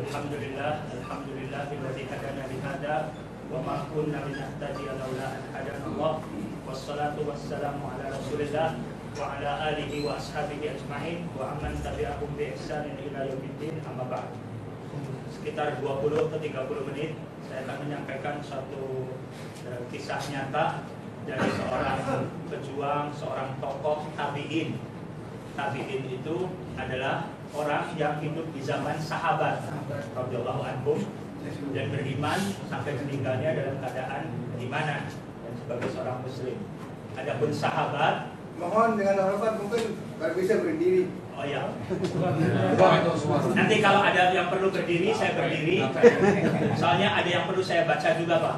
Alhamdulillah billadzi hadana li hada wa ma kunna linahtadiya laula an hadana Allah. Wassalatu wassalamu ala Rasulillah wa ala alihi wa ashabihi ajma'in wa amman tabi'ahum bi ihsanin ila yaumiddin, amma ba'd. Sekitar 20 ke 30 menit saya akan menyampaikan satu kisah nyata dari seorang pejuang, seorang tokoh tabi'in. Tabi'in itu adalah orang yang hidup di zaman sahabat radhiyallahu anhum dan beriman sampai meninggalnya dalam keadaan beriman dan sebagai seorang muslim. Adapun sahabat, mohon dengan hormat mungkin baru bisa berdiri. Oh ya. Nanti kalau ada yang perlu berdiri, saya berdiri. Soalnya ada yang perlu saya baca juga, Pak.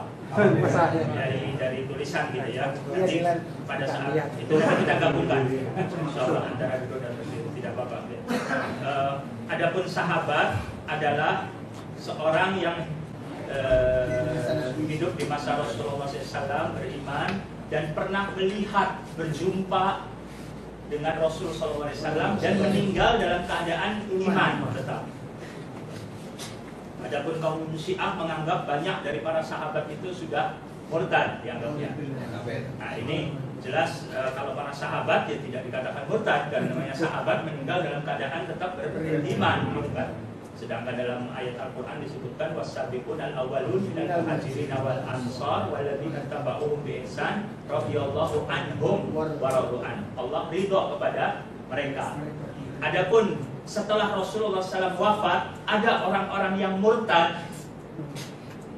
Dari tulisan gitu ya. Nanti pada saat itu kita gabungkan. Insyaallah antara dulu dan berdiri tidak apa-apa. Adapun sahabat adalah seorang yang hidup di masa Rasulullah SAW, beriman dan pernah melihat, berjumpa dengan Rasulullah SAW dan meninggal dalam keadaan iman tetap. Adapun kaum Syiah menganggap banyak dari para sahabat itu sudah murtad dianggapnya. Nah ini jelas kalau para sahabat ya tidak dikatakan murtad karena namanya sahabat meninggal dalam keadaan tetap beriman, gitu kan. Sedangkan dalam ayat Al-Quran disebutkan was-sabiqunal awwalun minal muhajirin wal ansar walladzina tabauhum bi ihsan radhiyallahu anhum wa radu an. Allah ridha kepada mereka. Adapun setelah Rasulullah SAW wafat, ada orang-orang yang murtad.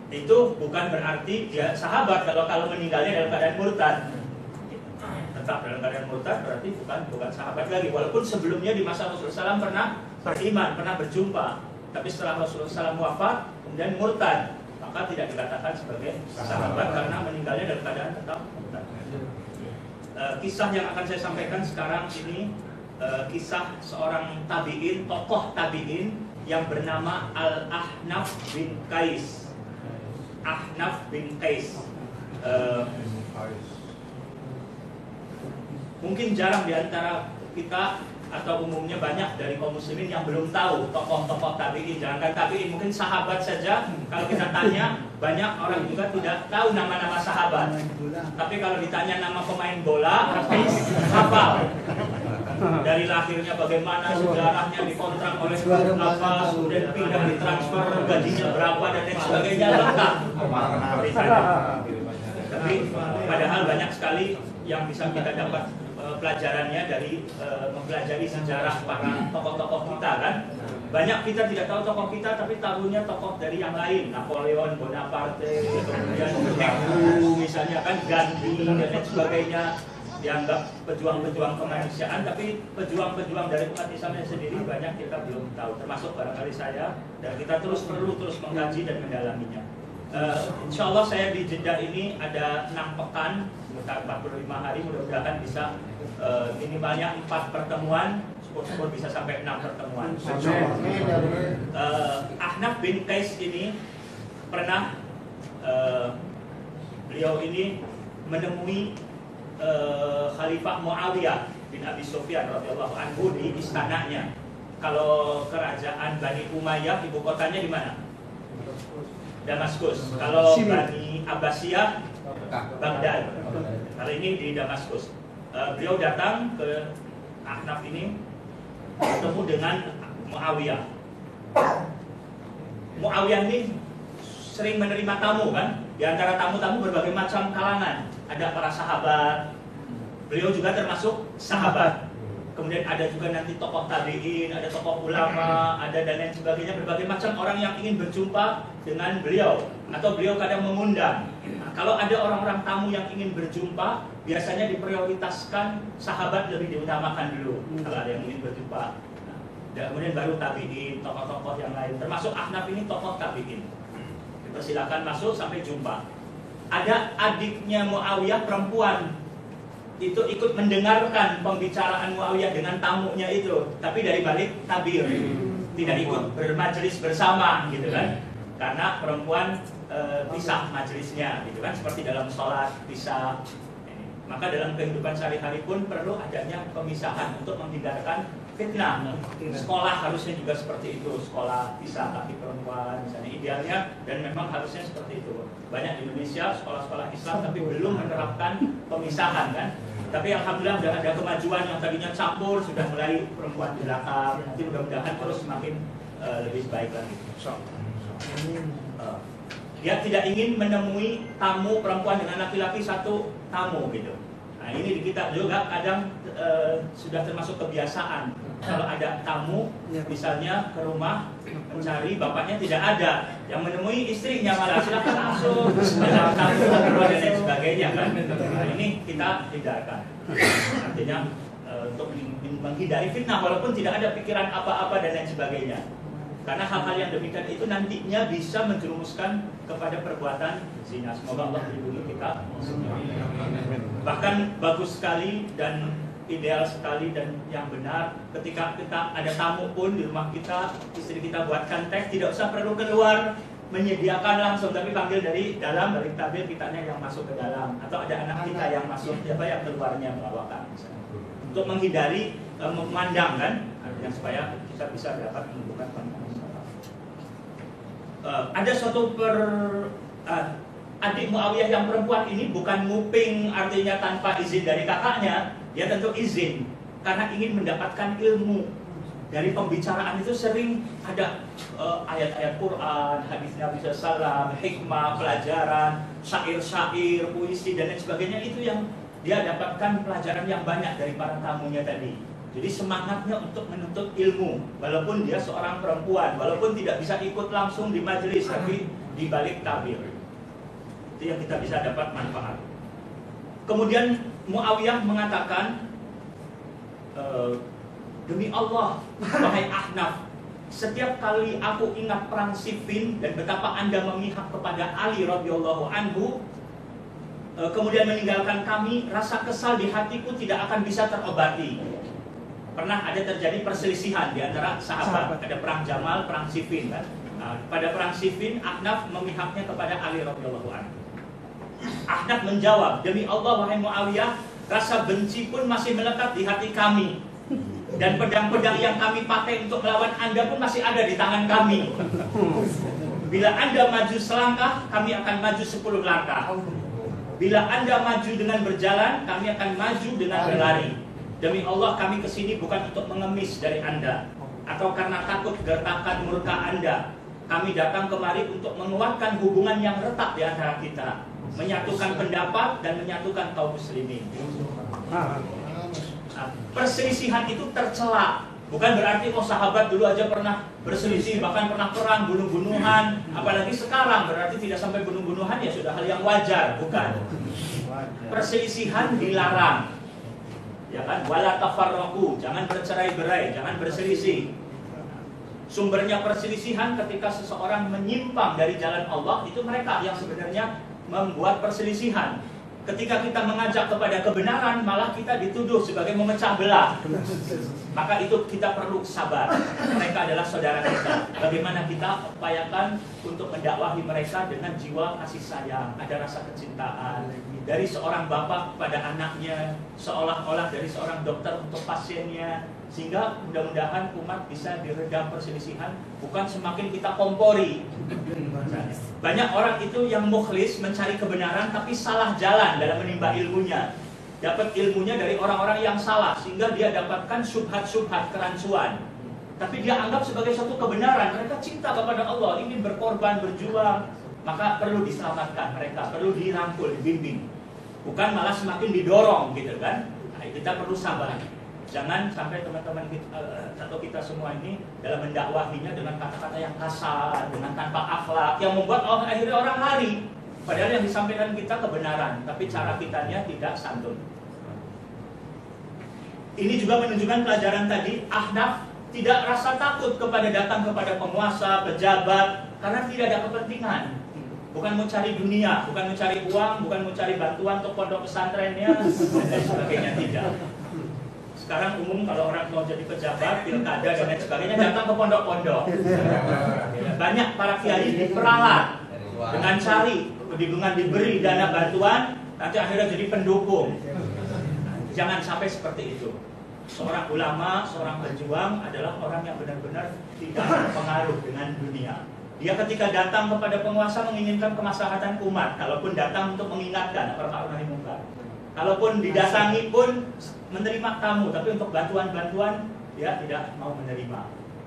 Itu bukan berarti dia sahabat kalau meninggalnya dalam keadaan murtad. Tetap dalam keadaan murtad berarti bukan sahabat lagi. Walaupun sebelumnya di masa Rasulullah SAW pernah beriman, pernah berjumpa. Tapi setelah Rasulullah SAW wafat, kemudian murtad, maka tidak dikatakan sebagai sahabat karena meninggalnya dalam keadaan tetap murtad. Kisah yang akan saya sampaikan sekarang ini kisah seorang tabi'in, tokoh tabi'in yang bernama Al-Ahnaf bin Qais. Ahnaf bin Qais. Mungkin jarang di antara kita atau umumnya banyak dari kaum muslimin yang belum tahu tokoh-tokoh tabi'in. Jangankan tabi'in, mungkin sahabat saja kalau kita tanya, banyak orang juga tidak tahu nama-nama sahabat. Tapi kalau ditanya nama pemain bola, pasti hafal. Dari lahirnya bagaimana, sejarahnya, dikontrak oleh klub apa, kemudian pindah ditransfer, gajinya berapa dan lain sebagainya, lengkap. Tapi padahal banyak sekali yang bisa kita dapat pelajarannya dari mempelajari sejarah para tokoh-tokoh kita kan. Banyak kita tidak tahu tokoh kita tapi tahunya tokoh dari yang lain, Napoleon Bonaparte, kemudian misalnya kan Gandhi dan lain sebagainya, dianggap pejuang-pejuang kemanusiaan, tapi pejuang-pejuang dari umat Islamnya sendiri banyak kita belum tahu, termasuk barangkali saya, dan kita perlu terus mengkaji dan mendalaminya. Insya Allah saya di Jeddah ini ada 6 pekan, sekitar 45 hari, mudah-mudahan bisa minimalnya 4 pertemuan, syukur-syukur bisa sampai 6 pertemuan. Ahnaf bin Qais ini pernah beliau ini menemui Khalifah Muawiyah bin Abi Sufyan radhiyallahu anhu di istananya. Kalau kerajaan Bani Umayyah ibu kotanya di mana? Damaskus. Kalau Bani Abbasiyah Baghdad. Kali ini di Damaskus. Beliau datang ke Ahnaf ini bertemu dengan Muawiyah. Muawiyah ini sering menerima tamu kan? Di antara tamu-tamu berbagai macam kalangan. Ada para sahabat. Beliau juga termasuk sahabat. Kemudian ada juga nanti tokoh tabi'in, ada tokoh ulama, ada dan lain sebagainya, berbagai macam orang yang ingin berjumpa dengan beliau atau beliau kadang mengundang. Nah, kalau ada orang-orang tamu yang ingin berjumpa, biasanya diprioritaskan sahabat lebih diutamakan dulu kalau ada yang ingin berjumpa. Nah, dan kemudian baru tabi'in, tokoh-tokoh yang lain, termasuk Ahnaf ini tokoh tabi'in. Dipersilakan masuk sampai jumpa. Ada adiknya Muawiyah perempuan, itu ikut mendengarkan pembicaraan Muawiyah dengan tamunya itu, tapi dari balik tabir, tidak ikut bermajelis bersama gitu kan, karena perempuan pisah majelisnya gitu kan, seperti dalam sholat pisah. Maka dalam kehidupan sehari-hari pun perlu adanya pemisahan untuk menghindarkan fitnah. Sekolah harusnya juga seperti itu, sekolah pisah laki perempuan misalnya idealnya, dan memang harusnya seperti itu. Banyak di Indonesia sekolah-sekolah Islam tapi belum menerapkan pemisahan kan. Tapi alhamdulillah sudah ada kemajuan, yang tadinya campur sudah mulai perempuan di belakang. Nanti mudah-mudahan terus semakin lebih baik lagi. Dia tidak ingin menemui tamu perempuan dengan laki-laki satu tamu gitu. Nah ini di kita juga kadang sudah termasuk kebiasaan. Kalau ada tamu misalnya ke rumah mencari, bapaknya tidak ada, yang menemui istrinya malah silakan masuk, ada tamu dan lain sebagainya kan. Nah, ini kita hindarkan. Artinya untuk menghindari fitnah walaupun tidak ada pikiran apa-apa dan lain sebagainya. Karena hal-hal yang demikian itu nantinya bisa menjerumuskan kepada perbuatan zina. Semoga Allah melindungi kita. Bahkan bagus sekali dan ideal sekali dan yang benar ketika kita ada tamu pun di rumah kita, istri kita buatkan teh, tidak usah perlu keluar menyediakan langsung, tapi panggil dari dalam, dari tabir kitanya yang masuk ke dalam, atau ada anak kita yang masuk, siapa yang keluarnya membawakan misalnya. Untuk menghindari memandang kan, artinya supaya kita bisa dapat menentukan pandangan. Ada suatu adik Muawiyah yang perempuan ini bukan nguping artinya tanpa izin dari kakaknya, dia tentu izin karena ingin mendapatkan ilmu. Dari pembicaraan itu sering ada ayat-ayat Quran, hadis Nabi SAW, hikmah, pelajaran, syair-syair, puisi dan lain sebagainya. Itu yang dia dapatkan pelajaran yang banyak dari para tamunya tadi. Jadi semangatnya untuk menuntut ilmu, walaupun dia seorang perempuan, walaupun tidak bisa ikut langsung di majelis, tapi di balik tabir. Itu yang kita bisa dapat manfaat. Kemudian Muawiyah mengatakan, demi Allah, wahai Ahnaf, setiap kali aku ingat perang Siffin dan betapa Anda memihak kepada Ali radhiyallahu anhu, kemudian meninggalkan kami, rasa kesal di hatiku tidak akan bisa terobati. Pernah ada terjadi perselisihan di antara sahabat. Ada perang Jamal, perang Siffin kan. Nah, pada perang Siffin, Ahnaf memihaknya kepada Ali radhiyallahu anhu. Ahnaf menjawab, demi Allah wahai Muawiyah, rasa benci pun masih melekat di hati kami. Dan pedang-pedang yang kami pakai untuk melawan Anda pun masih ada di tangan kami. Bila Anda maju selangkah, kami akan maju 10 langkah. Bila Anda maju dengan berjalan, kami akan maju dengan berlari. Demi Allah kami kesini bukan untuk mengemis dari Anda, atau karena takut gertakan murka Anda. Kami datang kemari untuk menguatkan hubungan yang retak di antara kita, menyatukan pendapat dan menyatukan kaum muslimin. Nah, perselisihan itu tercela. Bukan berarti sahabat dulu aja pernah berselisih, bahkan pernah perang, bunuh-bunuhan. Apalagi sekarang berarti tidak sampai bunuh-bunuhan, ya sudah hal yang wajar, bukan? Perselisihan dilarang. Ya kan, wala tafarraqu, jangan bercerai-berai, jangan berselisih. Sumbernya perselisihan ketika seseorang menyimpang dari jalan Allah, itu mereka yang sebenarnya membuat perselisihan. Ketika kita mengajak kepada kebenaran, malah kita dituduh sebagai memecah belah. Maka itu kita perlu sabar. Mereka adalah saudara kita. Bagaimana kita upayakan untuk mendakwahi mereka dengan jiwa kasih sayang, ada rasa kecintaan. Dari seorang bapak kepada anaknya, seolah-olah dari seorang dokter untuk pasiennya. Sehingga mudah-mudahan umat bisa diredam perselisihan, bukan semakin kita kompori. Banyak orang itu yang mukhlis mencari kebenaran tapi salah jalan dalam menimba ilmunya. Dapat ilmunya dari orang-orang yang salah, sehingga dia dapatkan syubhat-syubhat, kerancuan. Tapi dia anggap sebagai suatu kebenaran. Mereka cinta kepada Allah, ingin berkorban, berjuang. Maka perlu diselamatkan mereka, perlu dirangkul, dibimbing. Bukan malah semakin didorong gitu kan. Nah, kita perlu sabar. Jangan sampai teman-teman atau kita semua ini dalam mendakwahinya dengan kata-kata yang kasar, dengan tanpa akhlak, yang membuat akhirnya orang lari. Padahal yang disampaikan kita kebenaran, tapi cara kitanya tidak santun. Ini juga menunjukkan pelajaran tadi, Ahnaf tidak rasa takut kepada datang kepada penguasa, pejabat, karena tidak ada kepentingan. Bukan mau cari dunia, bukan mau cari uang, bukan mau cari bantuan untuk pondok pesantrennya, dan sebagainya, tidak. Sekarang umum kalau orang mau jadi pejabat, pilkada dan lain sebagainya, datang ke pondok-pondok. Banyak para kiai diperalat dengan cari, dengan diberi dana bantuan, nanti akhirnya jadi pendukung. Jangan sampai seperti itu. Seorang ulama, seorang pejuang adalah orang yang benar-benar tidak terpengaruh dengan dunia. Dia ketika datang kepada penguasa menginginkan kemaslahatan umat, kalaupun datang untuk mengingatkan amar ma'ruf nahi munkar. Kalaupun didatangi pun menerima tamu, tapi untuk bantuan-bantuan dia tidak mau menerima.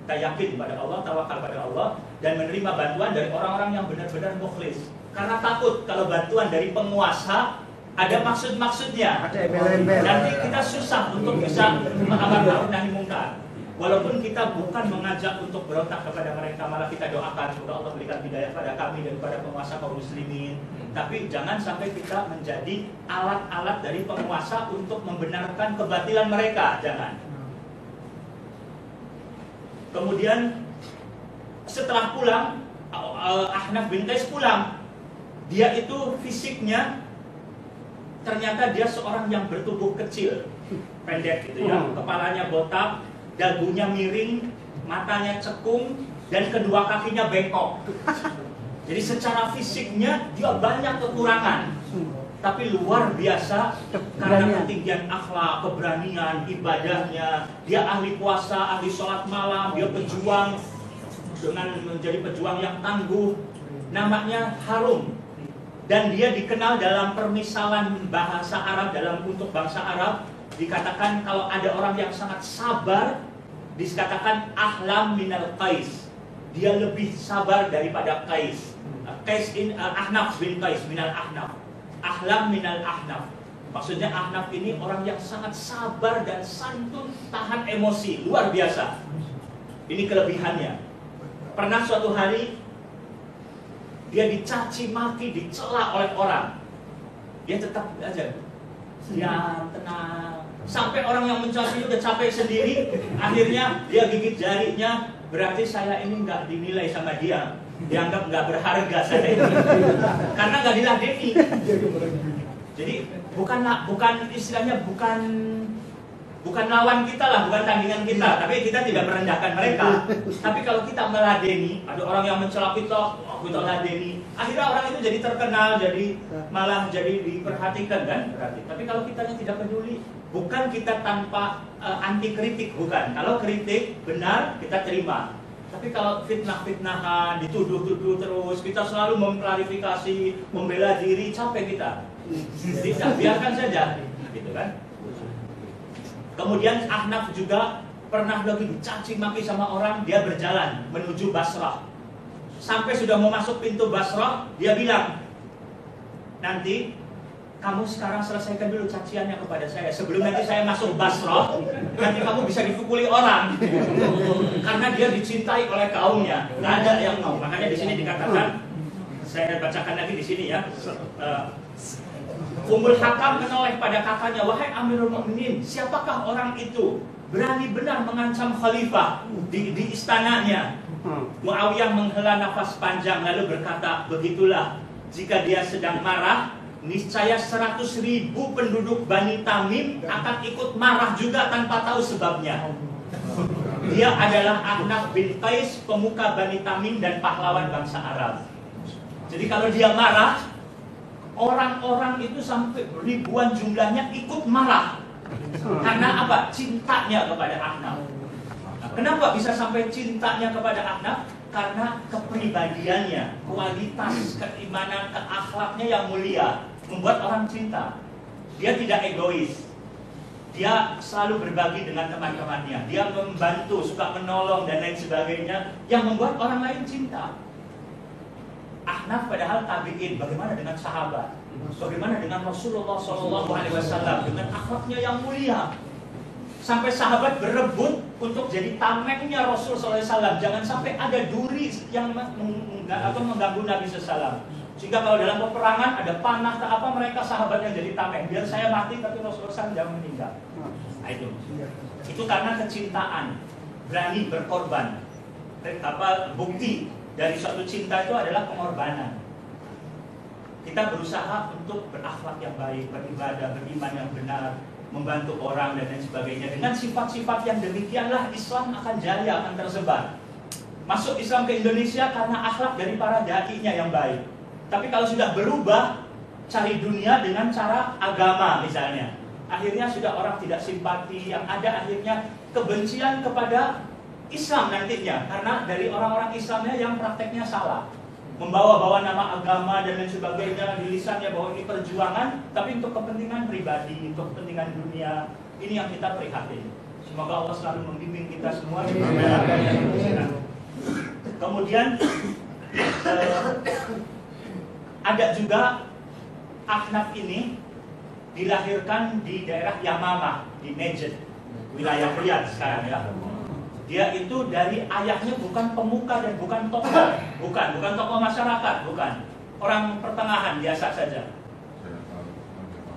Kita yakin pada Allah, tawakal pada Allah, dan menerima bantuan dari orang-orang yang benar-benar mukhlis. Karena takut kalau bantuan dari penguasa ada maksud-maksudnya. Nanti kita susah untuk bisa amar ma'ruf nahi munkar. Walaupun kita bukan mengajak untuk berontak kepada mereka, malah kita doakan semoga Allah berikan hidayah pada kami dan pada penguasa kaum muslimin. Tapi jangan sampai kita menjadi alat-alat dari penguasa untuk membenarkan kebatilan mereka, jangan. Kemudian setelah pulang, Ahnaf bin Qais pulang. Dia itu fisiknya ternyata dia seorang yang bertubuh kecil, pendek gitu ya, kepalanya botak, dagunya miring, matanya cekung, dan kedua kakinya bengkok. Jadi secara fisiknya dia banyak kekurangan, tapi luar biasa karena ketinggian akhlak, keberanian, ibadahnya. Dia ahli puasa, ahli sholat malam, dia pejuang dengan menjadi pejuang yang tangguh. Namanya harum. Dan dia dikenal dalam permisalan bahasa Arab, dalam untuk bangsa Arab dikatakan kalau ada orang yang sangat sabar, dikatakan ahlam minal Qais. Dia lebih sabar daripada Qais. Ahnaf bin Qais minal Ahnaf. Ahlam minal Ahnaf. Maksudnya Ahnaf ini orang yang sangat sabar dan santun, tahan emosi, luar biasa. Ini kelebihannya. Pernah suatu hari dia dicaci maki, dicela oleh orang, dia tetap aja diam, tenang. Sampai orang yang mencaci itu udah capek sendiri, akhirnya dia gigit jarinya. Berarti saya ini nggak dinilai sama dia, dianggap nggak berharga saya ini, karena nggak diladeni. Jadi bukan istilahnya bukan lawan kita lah, bukan tandingan kita, tapi kita tidak merendahkan mereka. Tapi kalau kita meladeni, ada orang yang mencela kita, kita ladeni, akhirnya orang itu jadi terkenal, jadi malah jadi diperhatikan kan, berarti. Tapi kalau kita tidak peduli, bukan kita tanpa anti kritik, bukan. Kalau kritik benar kita terima. Tapi kalau fitnah-fitnahan, dituduh-tuduh terus, kita selalu mengklarifikasi, membela diri, capek kita. Tidak, biarkan saja, gitu kan. Kemudian Ahnaf juga pernah lagi dicaci maki sama orang, dia berjalan menuju Basrah. Sampai sudah mau masuk pintu Basrah, dia bilang, nanti kamu sekarang selesaikan dulu caciannya kepada saya. Sebelum nanti saya masuk Basrah, nanti kamu bisa dipukuli orang. Karena dia dicintai oleh kaumnya. Nggak ada yang mau. Makanya di sini dikatakan, saya bacakan lagi di sini ya. Ummul Hakam menoleh pada kakaknya, wahai Amirul Mukminin, siapakah orang itu berani benar mengancam khalifah di istananya? Muawiyah menghela nafas panjang lalu berkata, begitulah, jika dia sedang marah, niscaya 100.000 penduduk Bani Tamim akan ikut marah juga tanpa tahu sebabnya. Dia adalah Ahnaf bin Qais, pemuka Bani Tamim dan pahlawan bangsa Arab. Jadi kalau dia marah, orang-orang itu sampai ribuan jumlahnya ikut marah. Karena apa? Cintanya kepada Ahnaf. Nah, kenapa bisa sampai cintanya kepada Ahnaf? Karena kepribadiannya, kualitas keimanan, keakhlaknya yang mulia membuat orang cinta. Dia tidak egois. Dia selalu berbagi dengan teman-temannya. Dia membantu, suka menolong dan lain sebagainya yang membuat orang lain cinta. Ahnaf padahal tabi'in, bagaimana dengan sahabat? Bagaimana dengan Rasulullah SAW dengan akhlaknya yang mulia? Sampai sahabat berebut untuk jadi tamengnya Rasul SAW. Jangan sampai ada duri yang mengganggu Nabi SAW. Sehingga kalau dalam peperangan ada panah ke apa, mereka sahabat yang jadi tameng. Biar saya mati tapi Rasulullah SAW jangan meninggal. Nah, itu karena kecintaan, berani berkorban. Bukti dari suatu cinta itu adalah pengorbanan. Kita berusaha untuk berakhlak yang baik, beribadah, beriman yang benar, membantu orang dan lain sebagainya. Dengan sifat-sifat yang demikianlah Islam akan jaya, akan tersebar. Masuk Islam ke Indonesia karena akhlak dari para dai-nya yang baik. Tapi kalau sudah berubah, cari dunia dengan cara agama misalnya, akhirnya sudah orang tidak simpati, yang ada akhirnya kebencian kepada Islam nantinya, karena dari orang-orang Islamnya yang prakteknya salah, membawa-bawa nama agama dan lain sebagainya, di lisannya bahwa ini perjuangan, tapi untuk kepentingan pribadi, untuk kepentingan dunia. Ini yang kita prihatin. Semoga Allah selalu membimbing kita semua di jalan yang benar. Kemudian ada juga Ahnaf ini dilahirkan di daerah Yamamah, di Najd, wilayah Riyadh sekarang ya. Dia itu dari ayahnya bukan pemuka dan bukan tokoh, bukan tokoh masyarakat, bukan orang pertengahan biasa saja.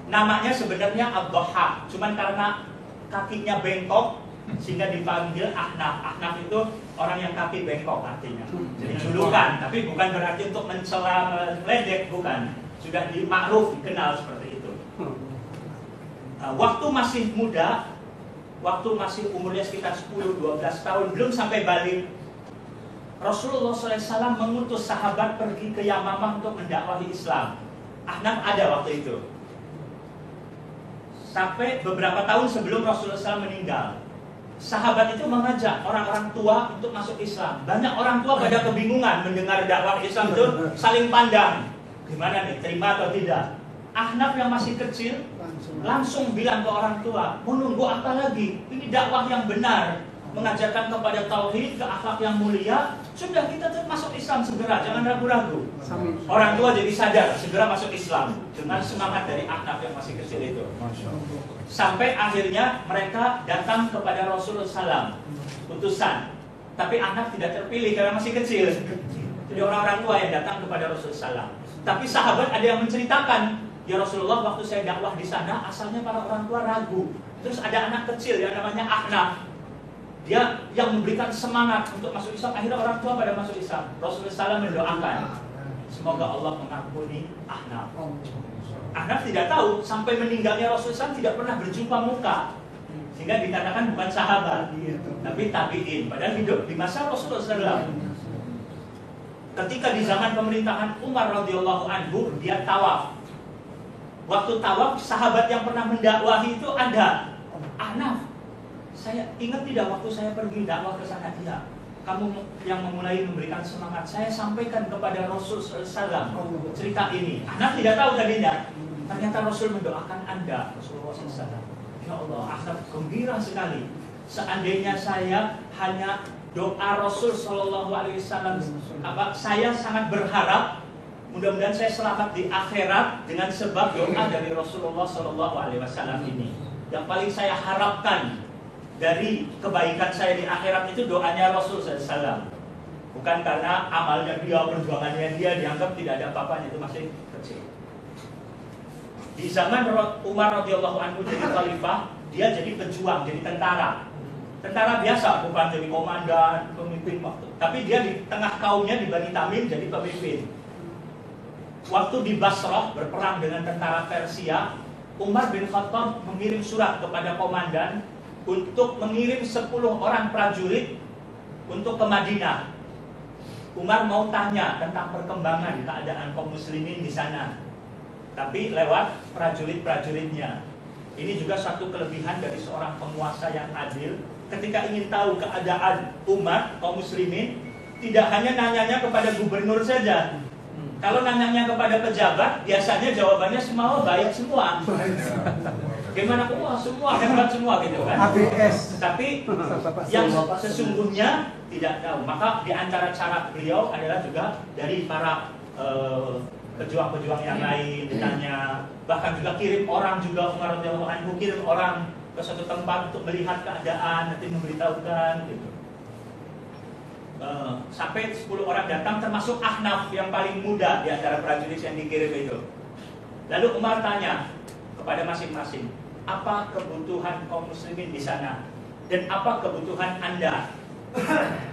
Namanya sebenarnya Ad-Dhahhak, cuman karena kakinya bengkok sehingga dipanggil Ahnaf. Ahnaf itu orang yang kaki bengkok artinya. Jadi julukan, tapi bukan berarti untuk mencela, meledek, bukan. Sudah dimakruf, dikenal seperti itu. Waktu masih muda, waktu masih umurnya sekitar 10-12 tahun, belum sampai balik, Rasulullah SAW mengutus sahabat pergi ke Yamamah untuk mendakwahi Islam. Ahnaf ada waktu itu. Sampai beberapa tahun sebelum Rasulullah SAW meninggal, sahabat itu mengajak orang-orang tua untuk masuk Islam. Banyak orang tua pada kebingungan mendengar dakwah Islam itu, saling pandang, gimana nih, terima atau tidak. Ahnaf yang masih kecil langsung bilang ke orang tua, mau nunggu apa lagi? Ini dakwah yang benar, mengajarkan kepada tauhid, ke akhlak yang mulia. Sudah, kita masuk Islam segera, jangan ragu-ragu. Orang tua jadi sadar, segera masuk Islam dengan semangat dari Ahnaf yang masih kecil itu. Sampai akhirnya mereka datang kepada Rasulullah SAW, utusan. Tapi Ahnaf tidak terpilih karena masih kecil. Jadi orang-orang tua yang datang kepada Rasulullah SAW. Tapi sahabat ada yang menceritakan, ya Rasulullah, waktu saya dakwah di sana, asalnya para orang tua ragu. Terus ada anak kecil yang namanya Ahnaf, dia yang memberikan semangat untuk masuk Islam. Akhirnya orang tua pada masuk Islam. Rasulullah SAW mendoakan, semoga Allah mengampuni Ahnaf. Ahnaf tidak tahu, sampai meninggalnya Rasulullah SAW tidak pernah berjumpa muka, sehingga dikatakan bukan sahabat, tapi tabi'in. Padahal hidup di masa Rasulullah SAW. Ketika di zaman pemerintahan Umar radhiyallahu anhu, dia tawaf. Waktu tawaf, sahabat yang pernah mendakwahi itu ada. Ahnaf, saya ingat tidak waktu saya pergi dakwah ke sana? Tidak. Kamu yang memulai memberikan semangat. Saya sampaikan kepada Rasul SAW cerita ini. Ahnaf tidak tahu tadinya. Ternyata Rasul mendoakan Anda, Rasulullah SAW. Ya Allah, Ahnaf gembira sekali. Seandainya saya hanya doa Rasul Shallallahu Alaihi Wasallam, saya sangat berharap mudah-mudahan saya selamat di akhirat dengan sebab doa dari Rasulullah Shallallahu Alaihi Wasallam ini. Yang paling saya harapkan dari kebaikan saya di akhirat itu doanya Rasul SAW. Bukan karena amalnya dia, perjuangannya dia, dianggap tidak ada apa-apanya, itu masih kecil. Di zaman Umar radhiyallahu anhu jadi khalifah, dia jadi pejuang, jadi tentara. Tentara biasa, bukan jadi komandan, pemimpin waktu. Tapi dia di tengah kaumnya di Bani Tamim jadi pemimpin. Waktu di Basrah berperang dengan tentara Persia, Umar bin Khattab mengirim surat kepada komandan untuk mengirim 10 orang prajurit untuk ke Madinah. Umar mau tanya tentang perkembangan keadaan kaum muslimin di sana, tapi lewat prajurit-prajuritnya. Ini juga satu kelebihan dari seorang penguasa yang adil. Ketika ingin tahu keadaan umat kaum muslimin, tidak hanya nanyanya kepada gubernur saja. Kalau nanyanya kepada pejabat, biasanya jawabannya semua baik semua. Gimana kok semua hebat semua gitu kan? ABS. Tapi yang sesungguhnya tidak tahu. Maka di antara cara beliau adalah juga dari para pejuang-pejuang yang lain ditanya, bahkan juga kirim orang juga, Umar radhiyallahu anhu kirim orang ke suatu tempat untuk melihat keadaan, nanti memberitahukan gitu. Sampai 10 orang datang, termasuk Ahnaf yang paling muda di antara prajurit yang dikirim itu. Lalu Umar tanya kepada masing-masing, apa kebutuhan kaum muslimin di sana dan apa kebutuhan Anda?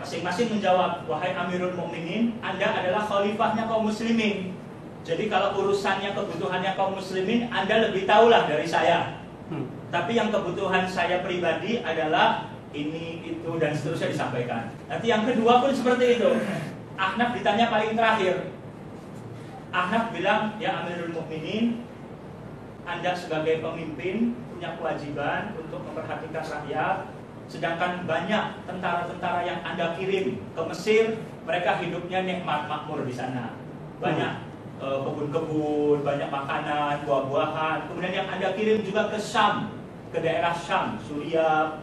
Masing-masing menjawab, wahai Amirul Mukminin, Anda adalah khalifahnya kaum muslimin. Jadi kalau urusannya kebutuhannya kaum muslimin, Anda lebih tahulah dari saya. Tapi yang kebutuhan saya pribadi adalah ini, itu, dan seterusnya disampaikan. Nanti yang kedua pun seperti itu. Ahnaf ditanya paling terakhir. Ahnaf bilang, ya Amirul Mukminin, Anda sebagai pemimpin punya kewajiban untuk memperhatikan rakyat. Sedangkan banyak tentara-tentara yang Anda kirim ke Mesir, mereka hidupnya nikmat makmur di sana. Banyak kebun-kebun, banyak makanan, buah-buahan. Kemudian yang Anda kirim juga ke Syam, ke daerah Syam, Suriah,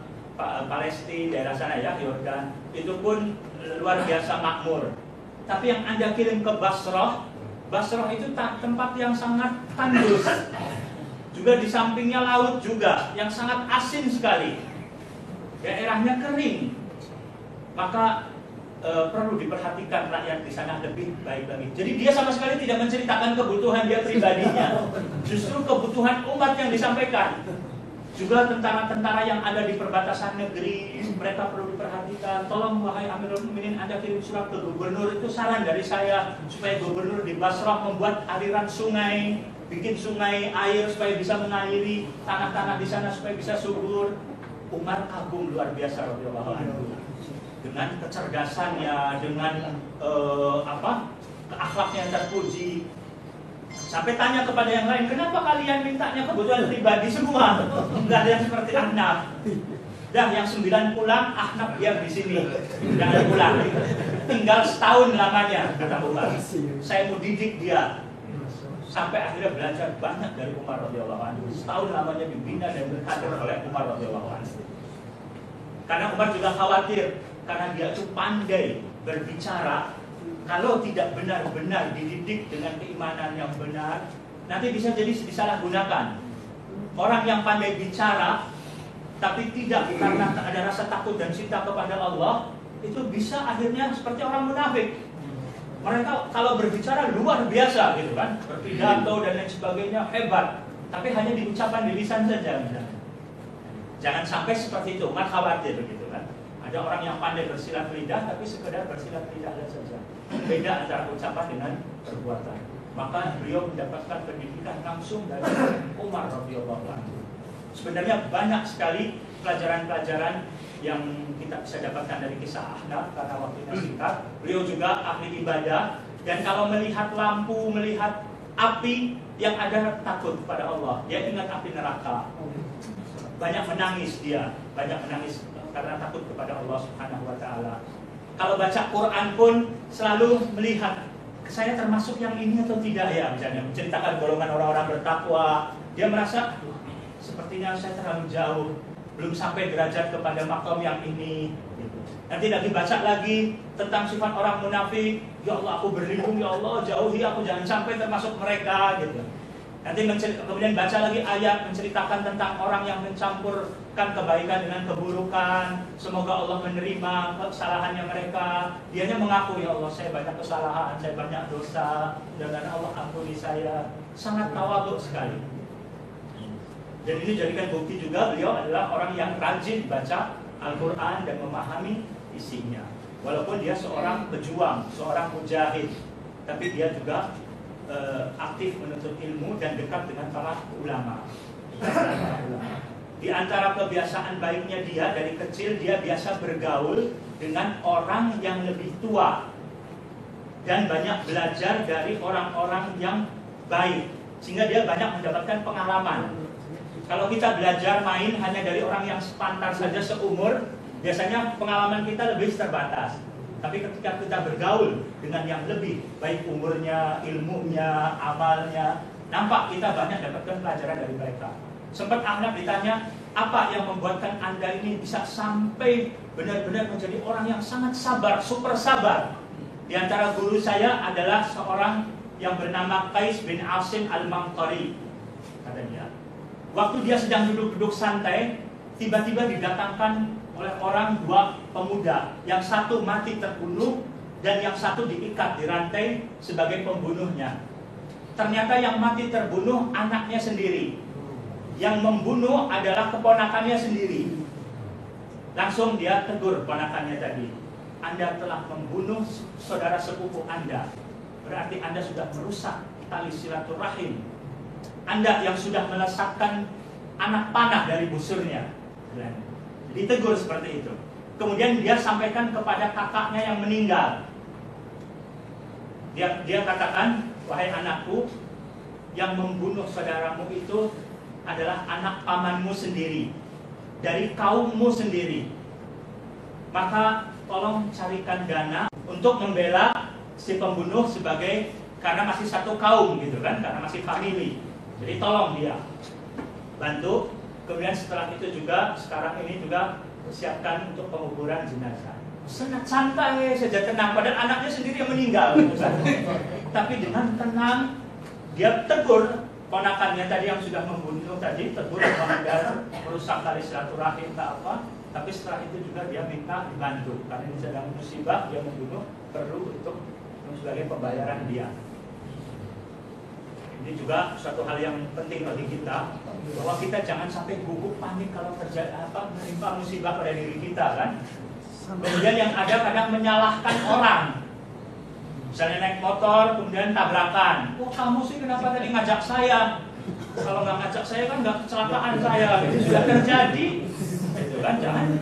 Palestina, daerah sana ya, Yordan, itu pun luar biasa makmur. Tapi yang Anda kirim ke Basrah, Basrah itu tempat yang sangat tandus, juga di sampingnya laut juga, yang sangat asin sekali. Daerahnya kering, maka perlu diperhatikan rakyat di sana lebih baik lagi. Jadi dia sama sekali tidak menceritakan kebutuhan dia pribadinya, justru kebutuhan umat yang disampaikan. Juga tentara-tentara yang ada di perbatasan negeri, mereka perlu diperhatikan. Tolong wahai Amirul Mukminin, Anda kirim surat ke gubernur, itu saran dari saya, supaya gubernur di Basrah membuat aliran sungai, bikin sungai air supaya bisa mengaliri tanah-tanah di sana supaya bisa subur. Umar kagum luar biasa radhiyallahu anhu dengan kecerdasannya, dengan keakhlaknya yang terpuji. Sampai tanya kepada yang lain, kenapa kalian mintanya kebutuhan pribadi semua? Enggak ada yang seperti Ahnaf. Dah yang 9 pulang, Ahnaf diam di sini, jangan pulang. Tinggal setahun lamanya, kata Umar. Saya mau didik dia. Sampai akhirnya belajar banyak dari Umar radhiyallahu anhu. Setahun lamanya dibina dan berkader oleh Umar radhiyallahu anhu. Karena Umar juga khawatir, karena dia itu pandai berbicara. Kalau tidak benar-benar dididik dengan keimanan yang benar, nanti bisa jadi disalahgunakan. Orang yang pandai bicara, tapi tidak karena ada rasa takut dan cinta kepada Allah, itu bisa akhirnya seperti orang munafik. Mereka kalau berbicara luar biasa gitu kan, berpidato dan lain sebagainya hebat, tapi hanya diucapkan di lisan saja misalnya. Jangan sampai seperti itu, Umar khawatir begitu kan. Ada orang yang pandai bersilat lidah, tapi sekedar bersilat lidah saja. Beda antara ucapan dengan perbuatan. Maka beliau mendapatkan pendidikan langsung dari Umar radhiyallahu anhu. Sebenarnya banyak sekali pelajaran-pelajaran yang kita bisa dapatkan dari kisah Ahnaf, karena waktunya singkat. Beliau juga ahli ibadah, dan kalau melihat lampu, melihat api yang ada, takut kepada Allah. Dia ingat api neraka. Banyak menangis dia, banyak menangis karena takut kepada Allah Subhanahu wa taala. Kalau baca Quran pun selalu melihat, saya termasuk yang ini atau tidak ya, misalnya menceritakan golongan orang-orang bertakwa. Dia merasa, sepertinya saya terlalu jauh, belum sampai derajat kepada makom yang ini gitu. Nanti lagi baca lagi tentang sifat orang munafik, ya Allah aku berlindung, ya Allah jauhi aku, jangan sampai termasuk mereka gitu. Nanti kemudian baca lagi ayat menceritakan tentang orang yang mencampurkan kebaikan dengan keburukan, semoga Allah menerima kesalahannya mereka. Dianya mengaku, ya Allah saya banyak kesalahan, saya banyak dosa, dan Allah ampuni saya. Sangat tawadhu sekali. Dan ini jadikan bukti juga beliau adalah orang yang rajin baca Al-Quran dan memahami isinya. Walaupun dia seorang pejuang, seorang mujahid, tapi dia juga aktif menuntut ilmu dan dekat dengan para ulama. Di antara kebiasaan baiknya dia, dari kecil dia biasa bergaul dengan orang yang lebih tua dan banyak belajar dari orang-orang yang baik, sehingga dia banyak mendapatkan pengalaman. Kalau kita belajar main hanya dari orang yang sepantar saja seumur, biasanya pengalaman kita lebih terbatas. Tapi ketika kita bergaul dengan yang lebih baik umurnya, ilmunya, amalnya, nampak kita banyak dapatkan pelajaran dari mereka. Sempat Ahnaf ditanya, apa yang membuatkan Anda ini bisa sampai benar-benar menjadi orang yang sangat sabar, super sabar? Di antara guru saya adalah seorang yang bernama Qais bin Asim Al-Manqari, katanya. Waktu dia sedang duduk-duduk santai, tiba-tiba didatangkan oleh dua pemuda, yang satu mati terbunuh dan yang satu diikat di rantai sebagai pembunuhnya. Ternyata yang mati terbunuh anaknya sendiri, yang membunuh adalah keponakannya sendiri. Langsung dia tegur ponakannya tadi, Anda telah membunuh saudara sepupu Anda, berarti Anda sudah merusak tali silaturahim. Anda yang sudah melesatkan anak panah dari busurnya. Ditegur seperti itu. Kemudian dia sampaikan kepada kakaknya yang meninggal. Dia katakan, wahai anakku, yang membunuh saudaramu itu adalah anak pamanmu sendiri, dari kaummu sendiri. Maka tolong carikan dana untuk membela si pembunuh karena masih satu kaum gitu kan, karena masih family. Jadi tolong dia bantu. Kemudian setelah itu juga sekarang ini juga siapkan untuk penguburan jenazah. Santai saja, tenang, padahal anaknya sendiri yang meninggal gitu kan. Tapi dengan tenang dia tegur ponakannya tadi yang sudah membunuh tadi, tegur melanggar, merusak tali silaturahim tak apa. Tapi setelah itu juga dia minta dibantu karena ini sedang musibah, dia membunuh, perlu untuk sebagai pembayaran dia. Ini juga suatu hal yang penting bagi kita, bahwa kita jangan sampai gugup panik kalau terjadi menimpa musibah pada diri kita kan. Kemudian yang ada kadang menyalahkan orang. Misalnya naik motor kemudian tabrakan. Oh kamu sih kenapa tadi ngajak saya? Kalau nggak ngajak saya kan nggak kecelakaan saya. Itu sudah terjadi. Itu kan jangan.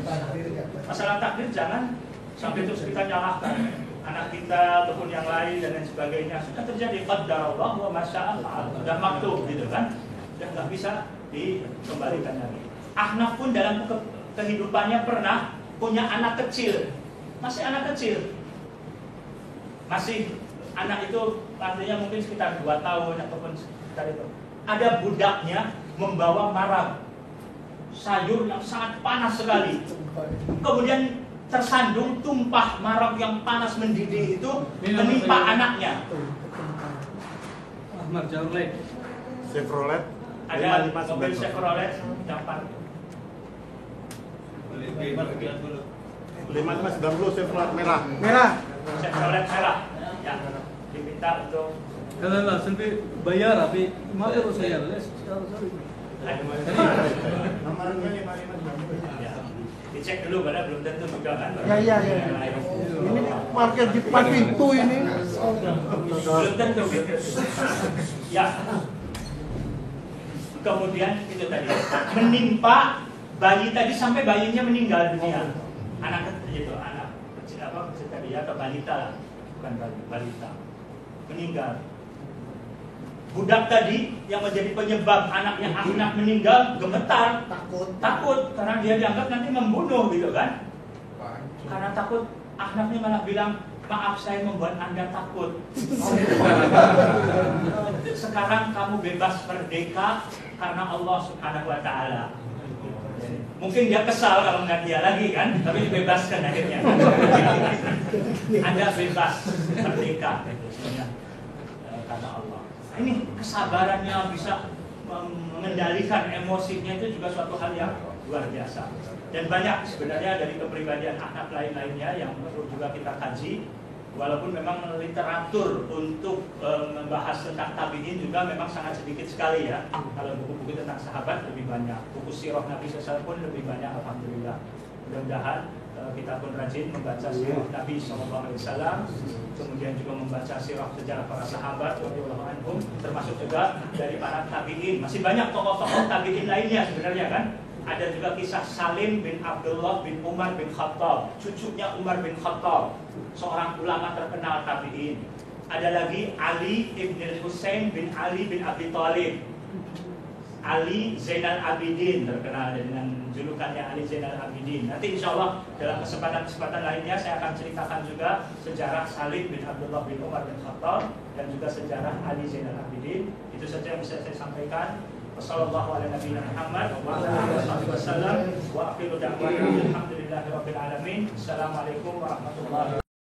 Masalah takdir jangan sampai terus kita nyalahkan anak kita ataupun yang lain dan lain sebagainya. Sudah terjadi, qadarullah wa masya'allah, sudah maktub gitu kan, sudah nggak bisa dikembalikan lagi. Ahnaf pun dalam kehidupannya pernah punya anak kecil, masih anak kecil, masih anak itu artinya mungkin sekitar 2 tahun ataupun sekitar itu. Ada budaknya membawa marag, sayur yang sangat panas sekali, kemudian tersandung, tumpah marag yang panas mendidih itu menimpa anaknya. Chevrolet. Ada mobil Chevrolet yang 5590 Chevrolet merah. Chevrolet merah yang diminta untuk sampai bayar tapi mana saya dicek dulu karena belum tentu juga kan. Ya. Ini parkir di depan pintu ini. Belum tentu gitu. Ya. Kemudian itu tadi menimpa bayi tadi sampai bayinya meninggal dunia. Anak kecil itu, anak kecil kecil tadi ya, atau balita lah, bukan balita. Meninggal. Budak tadi yang menjadi penyebab anaknya Ahnaf meninggal gemetar, takut karena dia dianggap nanti membunuh gitu kan. Karena takut, Ahnafnya malah bilang, maaf saya membuat Anda takut. Sekarang kamu bebas merdeka karena Allah Subhanahu wa Ta'ala. Mungkin dia kesal kalau nggak dia lagi kan, tapi dibebaskan akhirnya. Anda bebas merdeka karena Allah. Ini kesabarannya, bisa mengendalikan emosinya, itu juga suatu hal yang luar biasa. Dan banyak sebenarnya dari kepribadian Ahnaf lain-lainnya yang perlu juga kita kaji. Walaupun memang literatur untuk membahas tentang tabi'in juga memang sangat sedikit sekali ya. Kalau buku-buku tentang sahabat lebih banyak, buku sirah Nabi SAW pun lebih banyak, alhamdulillah. Mudah-mudahan kita pun rajin membaca sirah Nabi SAW, kemudian juga membaca sirah sejarah para sahabat radhiyallahu anhum, termasuk juga dari para tabi'in. Masih banyak tokoh-tokoh tabi'in lainnya sebenarnya kan. Ada juga kisah Salim bin Abdullah bin Umar bin Khattab, cucunya Umar bin Khattab, seorang ulama terkenal tabi'in. Ada lagi Ali ibn Husain bin Ali bin Abi Thalib, Ali Zainal Abidin, terkenal dengan julukannya Ali Zainal Abidin. Nanti insya Allah dalam kesempatan-kesempatan lainnya saya akan ceritakan juga sejarah Salim bin Abdullah bin Umar bin Khattab dan juga sejarah Ali Zainal Abidin. Itu saja yang bisa saya sampaikan. Wassalamualaikum warahmatullahi wabarakatuh. Assalamualaikum warahmatullahi wabarakatuh.